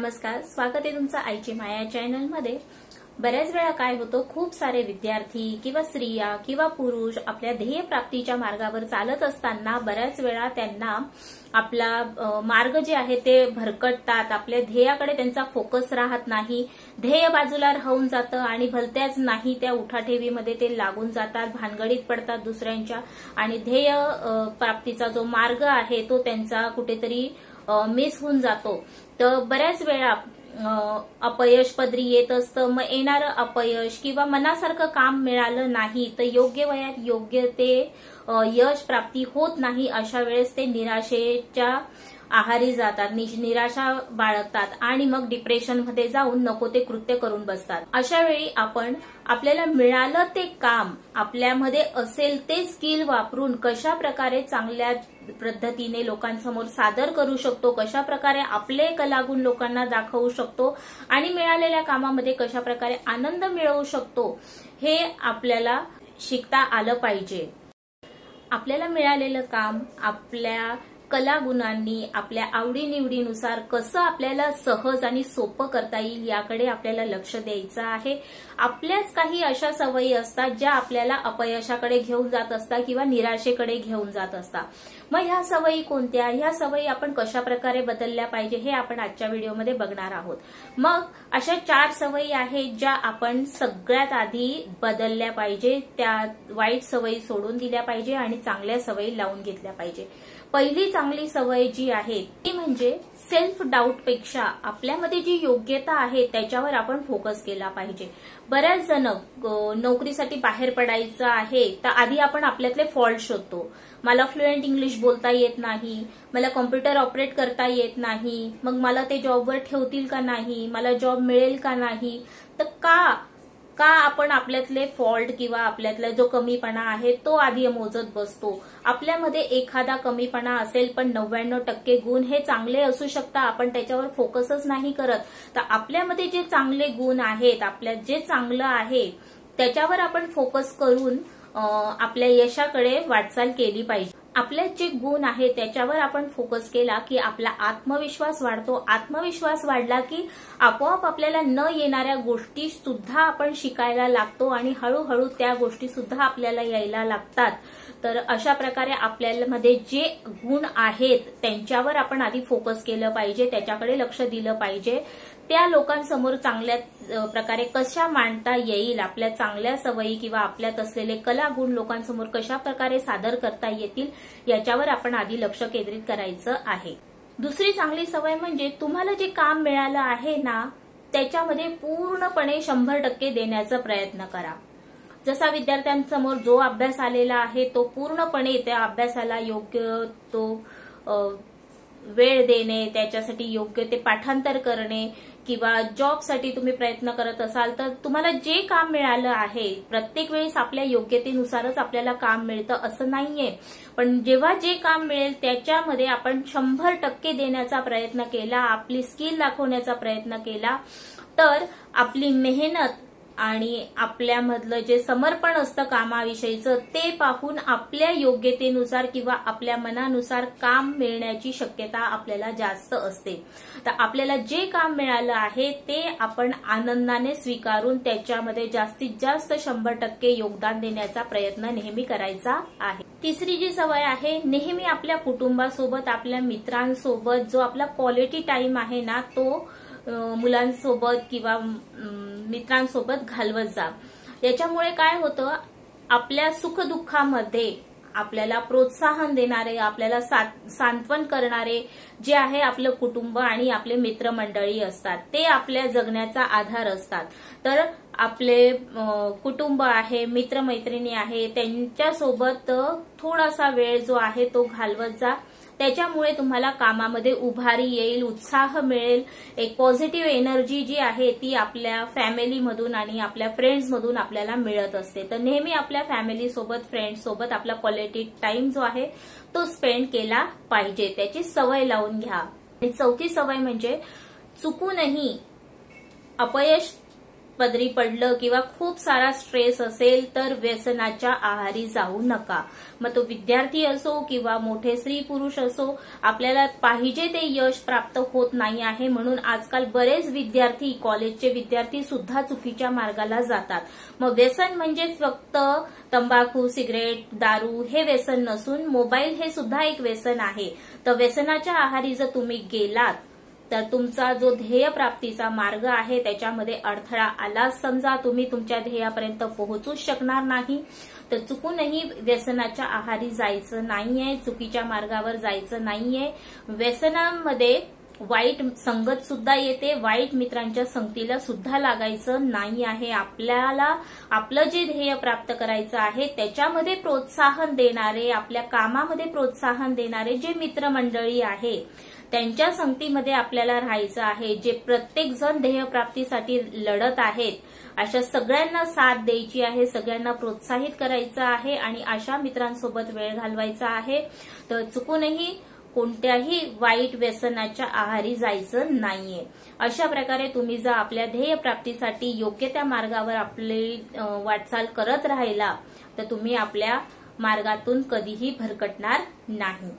नमस्कार, स्वागत आहे तुमचं आईची माया चॅनल मध्ये। बऱ्याच वेळा काय होतं, खूप सारे विद्यार्थी किंवा स्त्रिया किंवा पुरुष आपल्या ध्येय प्राप्तीच्या मार्गावर चालत असताना बऱ्याच वेळा त्यांना आपला मार्ग जे आहे ते भरकटतात। आपल्या ध्येयाकडे त्यांचा फोकस राहत नाही, ध्येय बाजूला राहून जातं आणि भलत्याच नाही त्या उठाठेवीमध्ये ते लागून जातात, भानगडीत पडतात दुसऱ्यांच्या आणि ध्येय प्राप्तीचा जो मार्ग आहे तो त्यांचा कुठेतरी मिस होऊन जातो। तर बऱ्याच वेळा अपयश पदरी येत असतं। मग येणारं अपयश किंवा मनासारखं काम मिळालं नाही तर योग्य वयात योग्य ते यश प्राप्ती होत नाही, अशा वेळेस ते निराशेच्या आहारी जातात, निराशा बाळगतात आणि मग डिप्रेशनमध्ये जाऊन नको ते कृत्य करून बसतात। अशा वेळी आपण आपल्याला मिळालं ते काम, आपल्यामध्ये असेल ते स्किल वापरून कशा प्रकारे चांगल्या पद्धतीने लोकांसमोर सादर करू शकतो, कशा प्रकारे आपले कलागुण लोकांना दाखवू शकतो आणि मिळालेल्या कामामध्ये कशा प्रकारे आनंद मिळवू शकतो, हे आपल्याला शिकता आलं पाहिजे। आपल्याला मिळालेलं काम आपल्या कलागुणांनी, आपल्या आवडीनिवडीनुसार कसं आपल्याला सहज आणि सोपं करता येईल याकडे आपल्याला लक्ष द्यायचं आहे। आपल्याच काही अशा सवयी असतात ज्या आपल्याला अपयशाकडे घेऊन जात असतात किंवा निराशेकडे घेऊन जात असतात। मग ह्या सवयी कोणत्या, ह्या सवयी आपण कशा प्रकारे बदलल्या पाहिजे हे आपण आजच्या व्हिडिओमध्ये बघणार आहोत। मग अशा 4 सवयी आहेत ज्या आपण सगळ्यात आधी बदलल्या पाहिजे, त्या वाईट सवयी सोडून दिल्या पाहिजे आणि चांगल्या सवयी लावून घेतल्या पाहिजे। पहिली चांगली सवय जी आहे ती म्हणजे सेल्फ डाऊट पेक्षा आपल्यामध्ये जी योग्यता आहे त्याच्यावर आपण फोकस केला पाहिजे। बऱ्याच जण नोकरीसाठी बाहेर पडायचं आहे तर आधी आपण आपल्यातले फॉल्ट शोधतो। मला फ्लुएंट इंग्लिश बोलता येत नाही, मला कॉम्प्युटर ऑपरेट करता येत नाही, मग मला ते जॉबवर ठेवतील का नाही, मला जॉब मिळेल का नाही। तर का आपण आपल्यातले फॉल्ट किंवा आपल्यातला जो कमीपणा आहे तो आधी मोजत बसतो। आपल्यामध्ये एखादा कमीपणा असेल पण 99% गुण हे चांगले असू शकतात, आपण त्याच्यावर फोकसच नाही करत। तर आपल्यामध्ये जे चांगले गुण आहेत, आपल्यात जे चांगलं आहे त्याच्यावर आपण फोकस करून आपल्या यशाकडे वाटचाल केली पाहिजे। आपल्यात जे गुण आहे त्याच्यावर आपण फोकस केला की आपला आत्मविश्वास वाढतो। आत्मविश्वास वाढला की आपोआप आपल्याला न येणाऱ्या गोष्टी सुद्धा आपण शिकायला लागतो आणि हळूहळू त्या गोष्टी सुद्धा आपल्याला यायला लागतात। तर अशा प्रकारे आपल्यामध्ये जे गुण आहेत त्यांच्यावर आपण आधी फोकस केलं पाहिजे, त्याच्याकडे लक्ष दिलं पाहिजे। त्या लोकांसमोर चांगल्या प्रकारे कशा मांडता येईल, आपल्या चांगल्या सवयी किंवा आपल्यात असलेले कलागुण लोकांसमोर कशा प्रकारे सादर करता येतील याच्यावर आपण आधी लक्ष केंद्रित करायचं आहे। दुसरी चांगली सवय म्हणजे तुम्हाला जे काम मिळालं आहे ना त्याच्यामध्ये पूर्णपणे 100% देण्याचा प्रयत्न करा। जसा विद्यार्थ्यांसमोर जो अभ्यास आलेला आहे तो पूर्णपणे त्या अभ्यासाला योग्य तो वेळ देणे, त्याच्यासाठी योग्य ते पाठांतर करणे किंवा जॉबसाठी तुम्ही प्रयत्न करत असाल तर तुम्हाला जे काम मिळालं आहे, प्रत्येक वेळेस आपल्या योग्यतेनुसारच आपल्याला काम मिळतं असं नाहीये, पण जेव्हा जे काम मिळेल त्याच्यामध्ये आपण 100% देण्याचा प्रयत्न केला, आपली स्किल दाखवण्याचा प्रयत्न केला तर आपली मेहनत आणि आपल्यामधलं जे समर्पण असतं कामाविषयीचं ते पाहून आपल्या योग्यतेनुसार किंवा आपल्या मनानुसार काम मिळण्याची शक्यता आपल्याला जास्त असते। तर आपल्याला जे काम मिळालं आहे ते आपण आनंदाने स्वीकारून त्याच्यामध्ये जास्तीत जास्त 100% योगदान देण्याचा प्रयत्न नेहमी करायचा आहे। तिसरी जी सवय आहे, नेहमी आपल्या कुटुंबासोबत, आपल्या मित्रांसोबत जो आपला क्वालिटी टाइम आहे ना तो मुलांसोबत किंवा मित्रांसोबत घालवत जा। याच्यामुळे काय होतं, आपल्या सुखदुःखामध्ये आपल्याला प्रोत्साहन देणारे, आपल्याला सांत्वन करणारे जे आहे आपलं कुटुंब आणि आपले मित्रमंडळी असतात, ते आपल्या जगण्याचा आधार असतात। तर आपले कुटुंब आहे, मित्रमैत्रिणी आहे, त्यांच्यासोबत थोडासा वेळ जो आहे तो घालवत जा। त्याच्यामुळे तुम्हाला कामामध्ये उभारी येईल, उत्साह मिळेल, एक पॉझिटिव्ह एनर्जी जी आहे ती आपल्या फॅमिलीमधून आणि आपल्या फ्रेंड्समधून आपल्याला मिळत असते। तर नेहमी आपल्या फॅमिलीसोबत, फ्रेंड्ससोबत आपला क्वालिटी टाइम जो आहे तो स्पेंड केला पाहिजे, त्याची सवय लावून घ्या। आणि चौथी सवय म्हणजे चुकूनही अपयश पदरी पडलं किंवा खूप सारा स्ट्रेस असेल तर व्यसनाच्या आहारी जाऊ नका. मग तो विद्यार्थी असो किंवा मोठे स्त्री पुरुष असो, आपल्याला पाहिजे ते यश प्राप्त होत नाही आहे म्हणून आजकाल बरेच विद्यार्थी, कॉलेजचे विद्यार्थी सुद्धा चुकीच्या मार्गाला जातात. मग व्यसन म्हणजे फक्त तंबाखू, सिगरेट, दारू हे व्यसन नसून मोबाईल हे सुद्धा एक व्यसन आहे. तर व्यसनाच्या आहारी जर तुम्ही गेलात तर तुमचा जो ध्येय प्राप्तीचा मार्ग आहे त्याच्यामध्ये अडथळा आला, समजा तुम्ही तुमच्या ध्येयापर्यंत पोहोचूच शकणार नाही. तर चुकूनही व्यसनाच्या आहारी जायचं नाहीये, चुकीच्या मार्गावर जायचं नाहीये. व्यसनामध्ये वाईट संगत सुद्धा येते, वाईट मित्रांच्या संगतीला सुद्धा लागायचं नाही आहे. आपल्याला आपलं जे ध्येय प्राप्त करायचं आहे त्याच्यामध्ये प्रोत्साहन देणारे, आपल्या कामामध्ये प्रोत्साहन देणारे जे मित्रमंडळी आहे त्यांच्या संगतीमध्ये आपल्याला राहायचं आहे. जे प्रत्येक जण ध्येयप्राप्तीसाठी लढत आहेत अशा सगळ्यांना साथ द्यायची आहे, सगळ्यांना प्रोत्साहित करायचं आहे आणि अशा मित्रांसोबत वेळ घालवायचा आहे. तर चुकूनही कोणत्याही वाईट व्यसनाच्या आहारी जायचं नाहीये. अशा प्रकारे तुम्ही जर आपल्या ध्येय प्राप्तीसाठी योग्य त्या मार्गावर आपली वाटचाल करत राहिला तर तुम्ही आपल्या मार्गातून कधीही भरकटणार नाही.